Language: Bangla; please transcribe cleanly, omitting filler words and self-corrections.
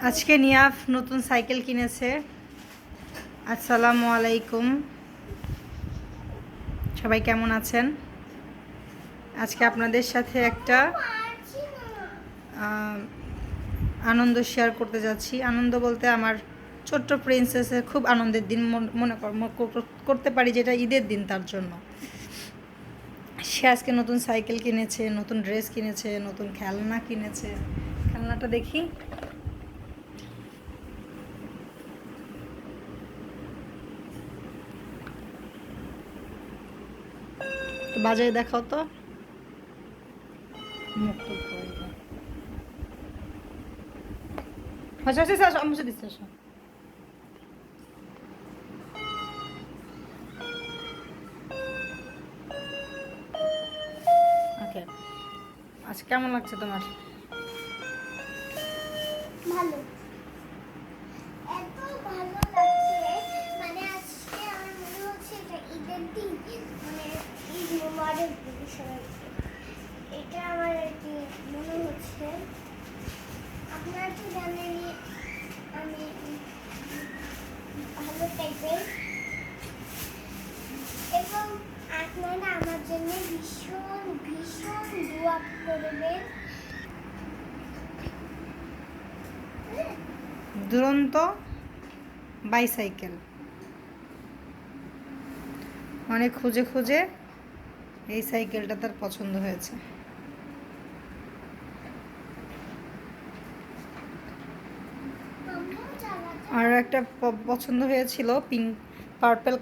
আজকে নিয়াফ নতুন সাইকেল কিনেছে। আসসালামু আলাইকুম, সবাই কেমন আছেন? আজকে আপনাদের সাথে একটা আনন্দ শেয়ার করতে যাচ্ছি। আনন্দ বলতে আমার ছোট্ট প্রিন্সেসের খুব আনন্দের দিন মনে করতে পারি, যেটা ঈদের দিন তার জন্য। সে আজকে নতুন সাইকেল কিনেছে, নতুন ড্রেস কিনেছে, নতুন খেলনা কিনেছে। খেলনাটা দেখি, বাজারে দেখাও তো। ওকে, আজ কেমন লাগছে তোমার? ভালো, এত ভালো লাগছে। মানে আজকে আমার মনে হচ্ছে এটা ঈদের দিন, মানে ঈদ মোবারক দিন সবাইকে। এটা আমার আর কি মনে হচ্ছে। আপনারা তো জানেনই আমি ভালো টাইপের, এবং আপনারা আমার জন্য ভীষণ ভীষণ দোয়া করবেন। দুরন্ত বাইসাইকেল অনেক খুঁজে খুঁজে এই সাইকেলটা তার পছন্দ হয়েছে। আর একটা পছন্দ হয়েছিল পিঙ্ক পার্পল